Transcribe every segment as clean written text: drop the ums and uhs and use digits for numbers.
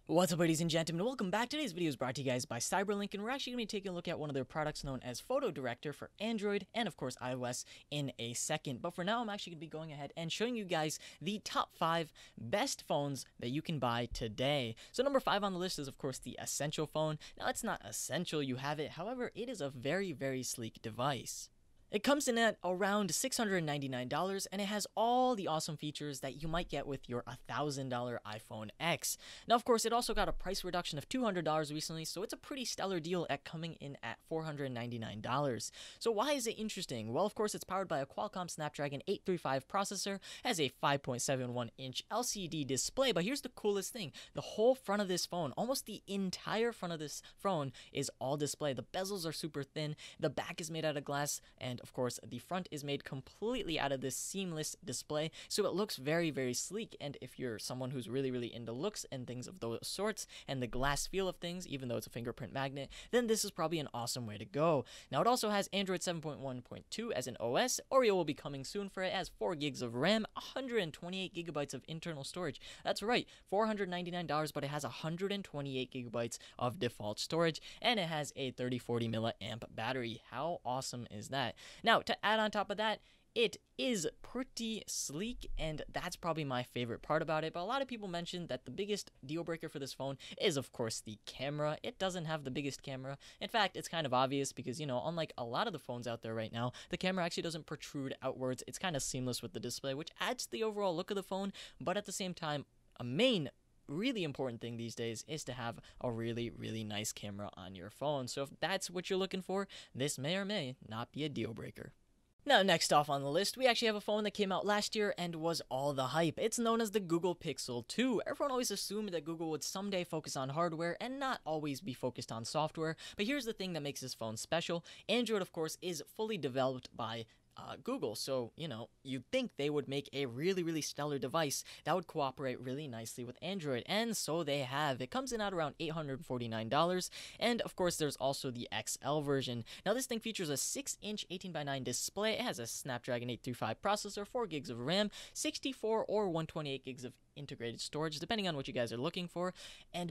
What's up, ladies and gentlemen? Welcome back. Today's video is brought to you guys by Cyberlink, and we're actually going to be taking a look at one of their products known as PhotoDirector for Android and, of course, iOS in a second. But for now, I'm actually going to be going ahead and showing you guys the top 5 best phones that you can buy today. So number 5 on the list is, of course, the Essential phone. Now, it's not essential you have it. However, it is a very, very sleek device. It comes in at around $699, and it has all the awesome features that you might get with your $1,000 iPhone X. Now, of course, it also got a price reduction of $200 recently, so it's a pretty stellar deal at coming in at $499. So why is it interesting? Well, of course, it's powered by a Qualcomm Snapdragon 835 processor, has a 5.71-inch LCD display, but here's the coolest thing. The whole front of this phone, almost the entire front of this phone, is all display. The bezels are super thin, the back is made out of glass, and of course, the front is made completely out of this seamless display, so it looks very, very sleek. And if you're someone who's really, really into looks and things of those sorts, and the glass feel of things, even though it's a fingerprint magnet, then this is probably an awesome way to go. Now, it also has Android 7.1.2 as an OS. Oreo will be coming soon for it. It has 4 gigs of RAM, 128 gigabytes of internal storage. That's right, $499, but it has 128 gigabytes of default storage, and it has a 3040 milliamp battery. How awesome is that? Now, to add on top of that, it is pretty sleek, and that's probably my favorite part about it. But a lot of people mentioned that the biggest deal breaker for this phone is, of course, the camera. It doesn't have the biggest camera. In fact, it's kind of obvious because, you know, unlike a lot of the phones out there right now, the camera actually doesn't protrude outwards. It's kind of seamless with the display, which adds to the overall look of the phone. But at the same time, a main really important thing these days is to have a really, really nice camera on your phone. So if that's what you're looking for, this may or may not be a deal breaker. Now, next off on the list, we actually have a phone that came out last year and was all the hype. It's known as the Google Pixel 2. Everyone always assumed that Google would someday focus on hardware and not always be focused on software. But here's the thing that makes this phone special. Android, of course, is fully developed by Google, so, you know, you'd think they would make a really, really stellar device that would cooperate really nicely with Android, and so they have. It comes in at around $849, and of course, there's also the XL version. Now, this thing features a 6-inch 18:9 display. It has a Snapdragon 835 processor, 4 gigs of RAM, 64 or 128 gigs of integrated storage, depending on what you guys are looking for.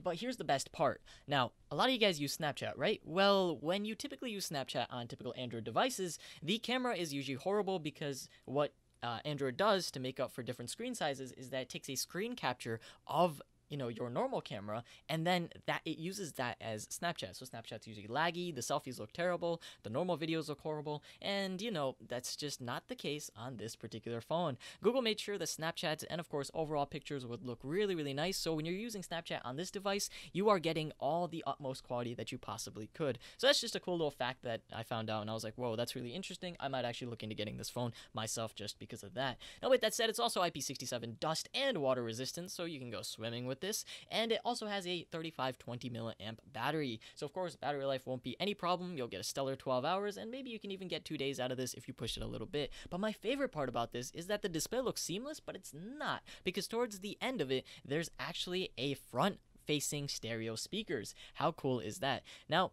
But here's the best part. Now, a lot of you guys use Snapchat, right? Well, when you typically use Snapchat on typical Android devices, the camera is usually horrible because what Android does to make up for different screen sizes is that it takes a screen capture of your normal camera, and then it uses that as Snapchat. So Snapchat's usually laggy, the selfies look terrible, the normal videos look horrible, and that's just not the case on this particular phone. Google made sure that Snapchats and of course overall pictures would look really, really nice. So when you're using Snapchat on this device, you are getting all the utmost quality that you possibly could. So that's just a cool little fact that I found out, and I was like, whoa, that's really interesting. I might actually look into getting this phone myself just because of that. Now, with that said, it's also IP67 dust and water resistant, so you can go swimming with this, and it also has a 3520 milliamp battery. So of course, battery life won't be any problem. You'll get a stellar 12 hours, and maybe you can even get 2 days out of this if you push it a little bit. But my favorite part about this is that the display looks seamless, but it's not, because towards the end of it, there's actually a front-facing stereo speakers. How cool is that? Now,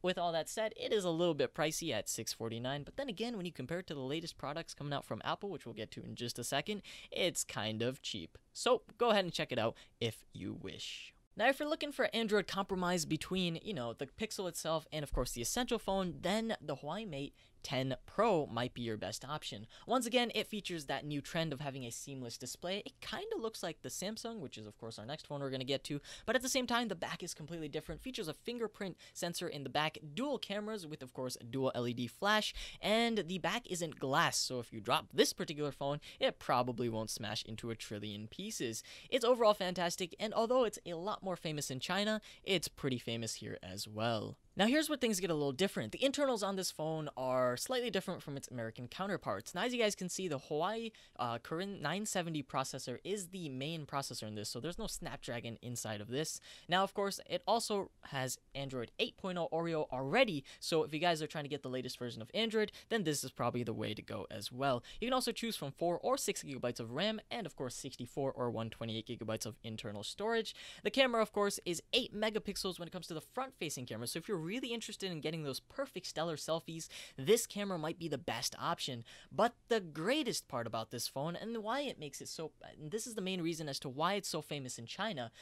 with all that said, it is a little bit pricey at $649, but then again, when you compare it to the latest products coming out from Apple, which we'll get to in just a second, it's kind of cheap. So go ahead and check it out if you wish. Now, if you're looking for Android compromise between, the Pixel itself and, of course, the Essential phone, then the Huawei Mate 10 Pro might be your best option. Once again, it features that new trend of having a seamless display. It kind of looks like the Samsung, which is, of course, our next phone we're going to get to, but at the same time, the back is completely different. Features a fingerprint sensor in the back, dual cameras with, of course, a dual LED flash, and the back isn't glass, so if you drop this particular phone, it probably won't smash into a trillion pieces. It's overall fantastic, and although it's a lot more famous in China, it's pretty famous here as well. Now, here's where things get a little different. The internals on this phone are slightly different from its American counterparts. Now, as you guys can see, the Huawei current 970 processor is the main processor in this, so there's no Snapdragon inside of this. Now, of course, it also has Android 8.0 Oreo already, so if you guys are trying to get the latest version of Android, then this is probably the way to go as well. You can also choose from 4 or 6 gigabytes of RAM, and of course, 64 or 128 gigabytes of internal storage. The camera, of course, is 8 megapixels when it comes to the front-facing camera, so if you're really interested in getting those perfect stellar selfies, this camera might be the best option. But the greatest part about this phone, and why it makes it so, and this is the main reason as to why it's so famous in China,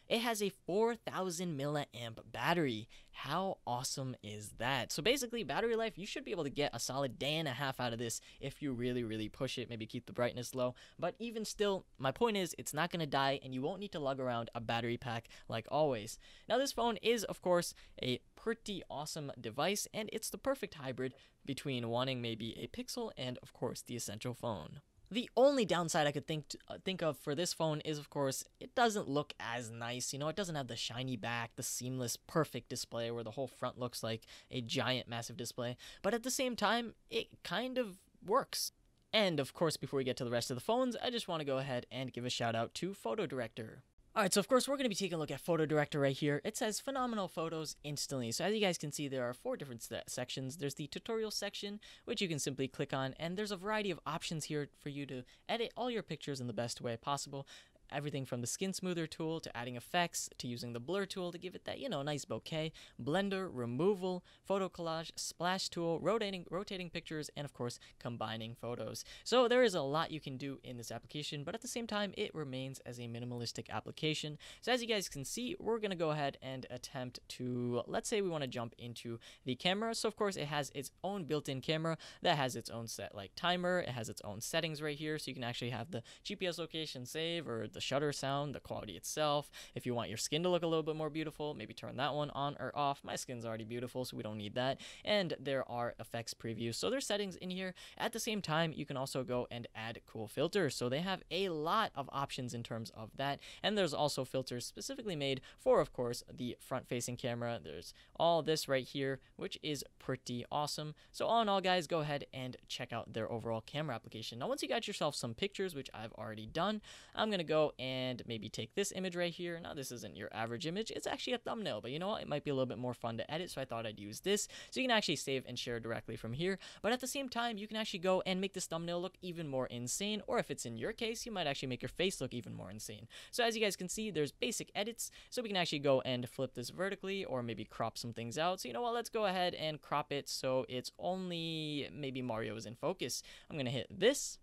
It has a 4,000 milliamp battery. How awesome is that? So basically, battery life, you should be able to get a solid day and a half out of this if you really push it, maybe keep the brightness low. But even still, my point is, it's not going to die, and you won't need to lug around a battery pack like always. Now, this phone is, of course, a pretty awesome device, and it's the perfect hybrid between wanting maybe a Pixel and, of course, the Essential phone. The only downside I could think of for this phone is, of course, it doesn't look as nice. You know, it doesn't have the shiny back, the seamless, perfect display where the whole front looks like a giant, massive display. But at the same time, it kind of works. And, of course, before we get to the rest of the phones, I just want to go ahead and give a shout out to PhotoDirector. Alright, so of course we're going to be taking a look at PhotoDirector right here. It says phenomenal photos instantly. So as you guys can see, there are 4 different sections. There's the tutorial section, which you can simply click on, and there's a variety of options here for you to edit all your pictures in the best way possible. Everything from the skin smoother tool to adding effects to using the blur tool to give it that, you know, nice bokeh, blender, removal, photo collage, splash tool, rotating pictures, and of course combining photos. So there is a lot you can do in this application, but at the same time it remains as a minimalistic application. So as you guys can see, we're going to go ahead and attempt to, let's say we want to jump into the camera. So of course it has its own built-in camera that has its own set like timer. It has its own settings right here, so you can actually have the GPS location save or the shutter sound, the quality itself. If you want your skin to look a little bit more beautiful, maybe turn that one on or off. My skin's already beautiful, so we don't need that. And there are effects previews, so there's settings in here. At the same time, you can also go and add cool filters, so they have a lot of options in terms of that. And there's also filters specifically made for, of course, the front-facing camera. There's all this right here, which is pretty awesome. So all in all, guys, go ahead and check out their overall camera application. Now, once you got yourself some pictures, which I've already done, I'm gonna go and maybe take this image right here. Now, this isn't your average image. It's actually a thumbnail, but you know what? It might be a little bit more fun to edit, so I thought I'd use this. So you can actually save and share directly from here, but at the same time, you can actually go and make this thumbnail look even more insane, or if it's in your case, you might actually make your face look even more insane. So as you guys can see, there's basic edits, so we can actually go and flip this vertically, or maybe crop some things out. So you know what? Let's go ahead and crop it so it's only maybe Mario is in focus. I'm gonna hit this.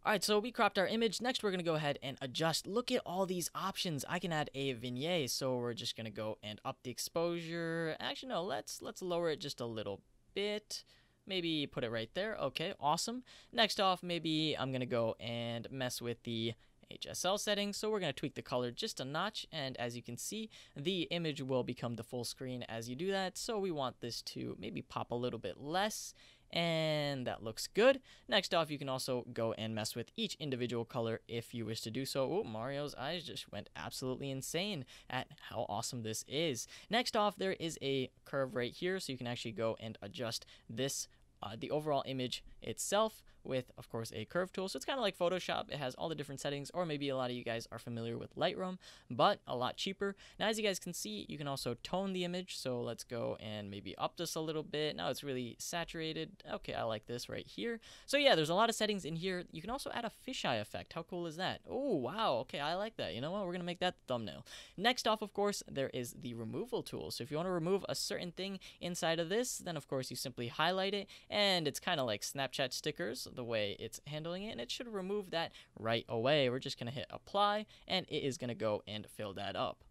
Alright, so we cropped our image. Next, we're going to go ahead and adjust. Look at all these options. I can add a vignette, so we're just going to go and up the exposure. Actually, no, let's lower it just a little bit. Maybe put it right there. Okay, awesome. Next off, maybe I'm going to go and mess with the HSL settings, so we're going to tweak the color just a notch, and as you can see, the image will become the full screen as you do that, so we want this to maybe pop a little bit less, and that looks good. Next off, you can also go and mess with each individual color if you wish to do so. Oh, Mario's eyes just went absolutely insane at how awesome this is. Next off, there is a curve right here, so you can actually go and adjust this, the overall image itself, with, of course, a curve tool. So it's kind of like Photoshop. It has all the different settings, or maybe a lot of you guys are familiar with Lightroom, but a lot cheaper. Now, as you guys can see, you can also tone the image. So let's go and maybe up this a little bit. Now it's really saturated. Okay, I like this right here. So yeah, there's a lot of settings in here. You can also add a fisheye effect. How cool is that? Oh, wow. Okay, I like that. You know what? We're going to make that the thumbnail. Next off, of course, there is the removal tool. So if you want to remove a certain thing inside of this, then of course you simply highlight it, and it's kind of like Snapchat stickers, the way it's handling it, and it should remove that right away. We're just going to hit apply, and it is going to go and fill that up.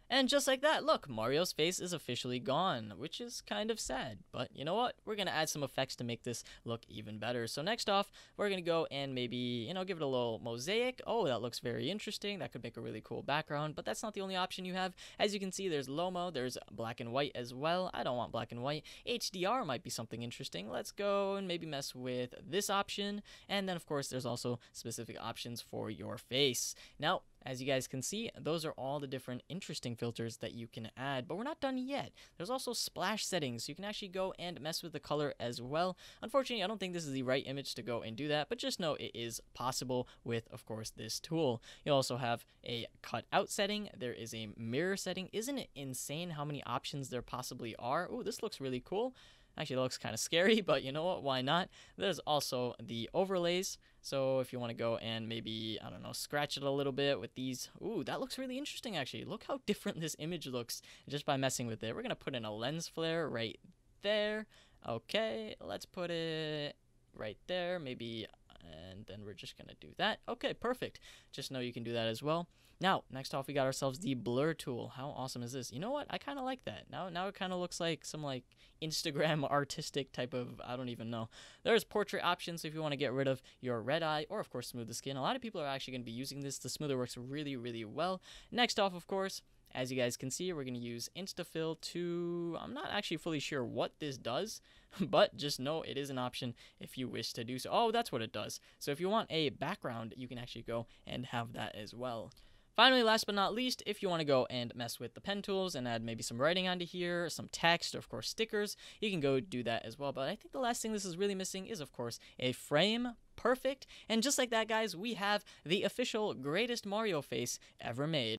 And just like that, look, Mario's face is officially gone, which is kind of sad. But you know what? We're going to add some effects to make this look even better. So next off, we're going to go and maybe, you know, give it a little mosaic. Oh, that looks very interesting. That could make a really cool background. But that's not the only option you have. As you can see, there's Lomo. There's black and white as well. I don't want black and white. HDR might be something interesting. Let's go and maybe mess with this option. And then, of course, there's also specific options for your face. Now, as you guys can see, those are all the different interesting filters that you can add, but we're not done yet. There's also splash settings, so you can actually go and mess with the color as well. Unfortunately, I don't think this is the right image to go and do that, but just know it is possible with, of course, this tool. You also have a cutout setting. There is a mirror setting. Isn't it insane how many options there possibly are? Oh, this looks really cool. Actually, it looks kind of scary, but you know what? Why not? There's also the overlays. So if you want to go and maybe, I don't know, scratch it a little bit with these. Ooh, that looks really interesting, actually. Look how different this image looks just by messing with it. We're going to put in a lens flare right there. Okay, let's put it right there, maybe, and then we're just going to do that. Okay, perfect. Just know you can do that as well. Now, next off, we got ourselves the blur tool. How awesome is this? You know what? I kind of like that. Now it kind of looks like some like Instagram artistic type of, I don't even know. There's portrait options if you want to get rid of your red eye or of course smooth the skin. A lot of people are actually going to be using this. The smoother works really, really well. Next off, of course, as you guys can see, we're going to use InstaFill to, I'm not actually fully sure what this does, but just know it is an option if you wish to do so. Oh, that's what it does. So if you want a background, you can actually go and have that as well. Finally, last but not least, if you want to go and mess with the pen tools and add maybe some writing onto here, some text, or of course stickers, you can go do that as well. But I think the last thing this is really missing is, of course, a frame. Perfect. And just like that, guys, we have the official greatest Mario face ever made.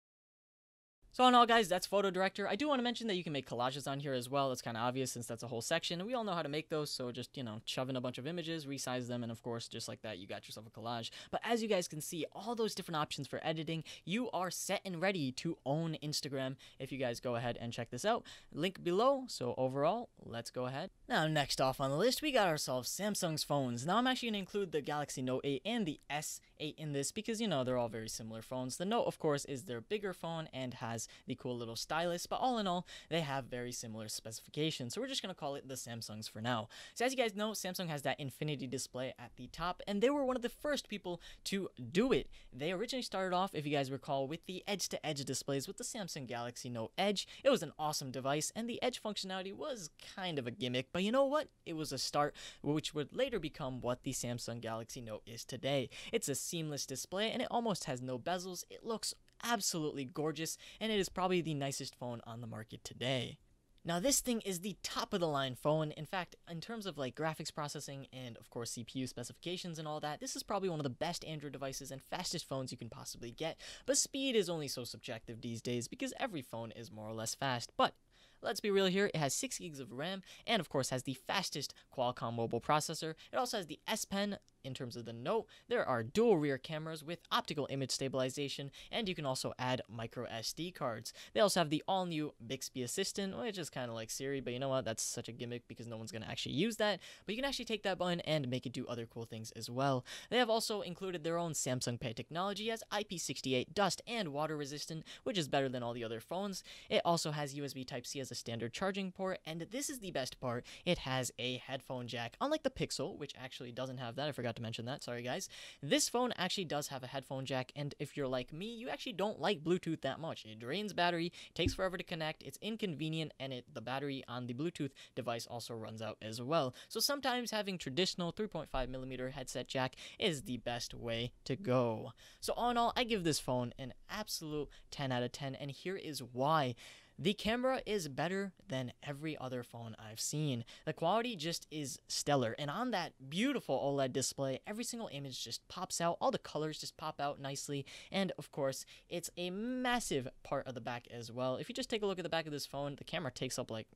So all in all, guys, that's PhotoDirector. I do want to mention that you can make collages on here as well. It's kind of obvious since that's a whole section. We all know how to make those, so just, shove in a bunch of images, resize them, and of course, just like that, you got yourself a collage. But as you guys can see, all those different options for editing, you are set and ready to own Instagram if you guys go ahead and check this out. Link below. So overall, let's go ahead. Now, next off on the list, we got ourselves Samsung's phones. Now, I'm actually going to include the Galaxy Note 8 and the S8 in this because, they're all very similar phones. The Note, of course, is their bigger phone and has the cool little stylus, but all in all, they have very similar specifications, so we're just going to call it the Samsungs for now. So as you guys know, Samsung has that infinity display at the top, and they were one of the first people to do it. They originally started off, if you guys recall, with the edge-to-edge displays with the Samsung Galaxy Note Edge. It was an awesome device, and the edge functionality was kind of a gimmick, but you know what? It was a start, which would later become what the Samsung Galaxy Note is today. It's a seamless display, and it almost has no bezels. It looks absolutely gorgeous, and it is probably the nicest phone on the market today. Now, this thing is the top of the line phone. In fact, in terms of like graphics processing and of course CPU specifications and all that, this is probably one of the best Android devices and fastest phones you can possibly get. But speed is only so subjective these days because every phone is more or less fast. But let's be real here, it has 6 gigs of RAM and of course has the fastest Qualcomm mobile processor. It also has the S Pen. In terms of the Note, there are dual rear cameras with optical image stabilization, and you can also add micro SD cards. They also have the all-new Bixby Assistant, which is kind of like Siri, but you know what? That's such a gimmick because no one's going to actually use that. But you can actually take that button and make it do other cool things as well. They have also included their own Samsung Pay technology as IP68 dust and water resistant, which is better than all the other phones. It also has USB Type-C as a standard charging port, and this is the best part. It has a headphone jack, unlike the Pixel, which actually doesn't have that. I forgot to mention that, sorry guys. This phone actually does have a headphone jack, and if you're like me, you actually don't like Bluetooth that much. It drains battery, takes forever to connect, it's inconvenient, and the battery on the Bluetooth device also runs out as well. So sometimes having traditional 3.5mm headset jack is the best way to go. So all in all, I give this phone an absolute 10 out of 10, and here is why. The camera is better than every other phone I've seen. The quality just is stellar, and on that beautiful OLED display, every single image just pops out, all the colors just pop out nicely, and of course, it's a massive part of the back as well. If you just take a look at the back of this phone, the camera takes up like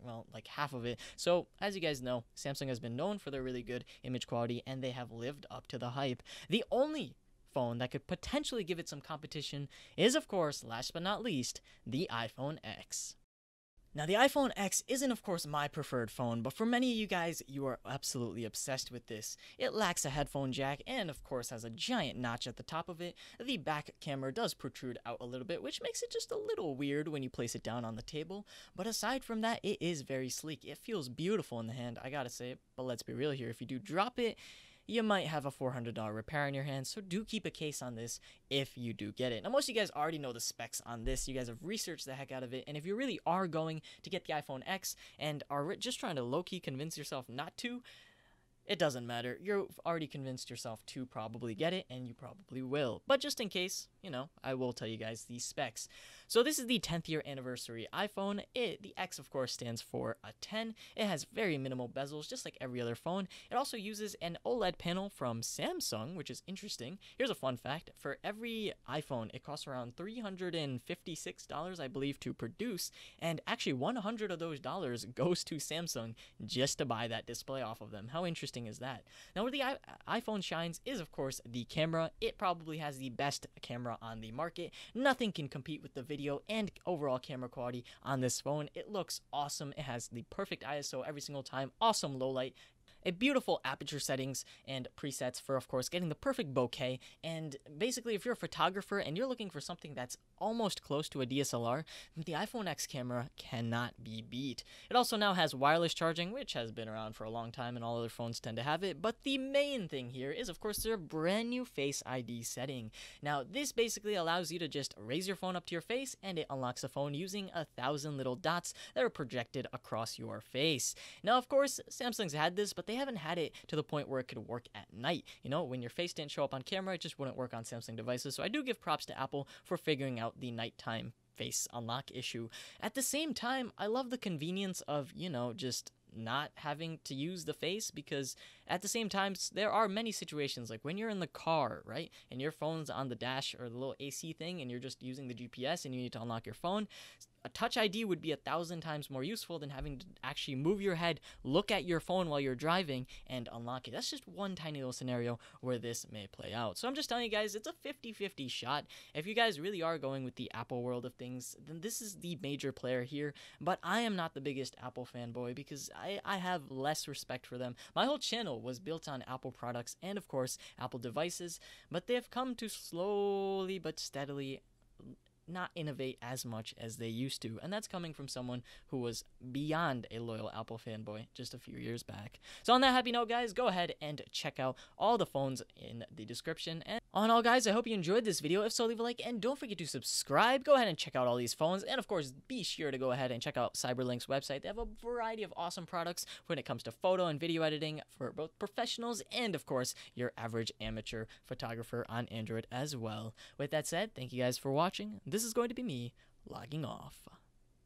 half of it. So, as you guys know, Samsung has been known for their really good image quality, and they have lived up to the hype. The only phone that could potentially give it some competition is, of course, last but not least, the iPhone X. Now, the iPhone X isn't, of course, my preferred phone, but for many of you guys, you are absolutely obsessed with this. It lacks a headphone jack and, of course, has a giant notch at the top of it. The back camera does protrude out a little bit, which makes it just a little weird when you place it down on the table. But aside from that, it is very sleek. It feels beautiful in the hand, I gotta say. But let's be real here. If you do drop it, you might have a $400 repair on your hands, so do keep a case on this if you do get it. Now, most of you guys already know the specs on this. You guys have researched the heck out of it, and if you really are going to get the iPhone X and are just trying to low-key convince yourself not to, it doesn't matter. You've already convinced yourself to probably get it, and you probably will. But just in case, I will tell you guys the specs. So this is the 10th year anniversary iPhone. The X, of course, stands for a 10. It has very minimal bezels, just like every other phone. It also uses an OLED panel from Samsung, which is interesting. Here's a fun fact. For every iPhone, it costs around $356, I believe, to produce. And actually, 100 of those dollars goes to Samsung just to buy that display off of them. How interesting is that? Now, where the iPhone shines is, of course, the camera. It probably has the best camera on the market. Nothing can compete with the video and overall camera quality on this phone. It looks awesome. It has the perfect ISO every single time. Awesome low light. a beautiful aperture settings and presets for, of course, getting the perfect bokeh. And basically, if you're a photographer and you're looking for something that's almost close to a DSLR, then the iPhone X camera cannot be beat. It also now has wireless charging, which has been around for a long time and all other phones tend to have it. But the main thing here is, of course, their brand new Face ID setting. Now, this basically allows you to just raise your phone up to your face and it unlocks the phone using 1,000 little dots that are projected across your face. Now, of course, Samsung's had this, but they haven't had it to the point where it could work at night. You know, when your face didn't show up on camera, it just wouldn't work on Samsung devices. So I do give props to Apple for figuring out the nighttime face unlock issue. At the same time, I love the convenience of, you know, just not having to use the face, because at the same time there are many situations like when you're in the car, right, and your phone's on the dash or the little AC thing and you're just using the GPS and you need to unlock your phone. A Touch ID would be 1,000 times more useful than having to actually move your head, look at your phone while you're driving, and unlock it. That's just one tiny little scenario where this may play out. So I'm just telling you guys, it's a 50-50 shot. If you guys really are going with the Apple world of things, then this is the major player here. But I am not the biggest Apple fanboy because I have less respect for them. My whole channel was built on Apple products and, of course, Apple devices, but they have come to slowly but steadily not innovate as much as they used to, and that's coming from someone who was beyond a loyal Apple fanboy just a few years back. So on that happy note, guys, go ahead and check out all the phones in the description. And all in all, guys, I hope you enjoyed this video. If so, leave a like and don't forget to subscribe. Go ahead and check out all these phones, and of course, be sure to go ahead and check out Cyberlink's website. They have a variety of awesome products when it comes to photo and video editing for both professionals and, of course, your average amateur photographer on Android as well. With that said, thank you guys for watching. This is going to be me logging off.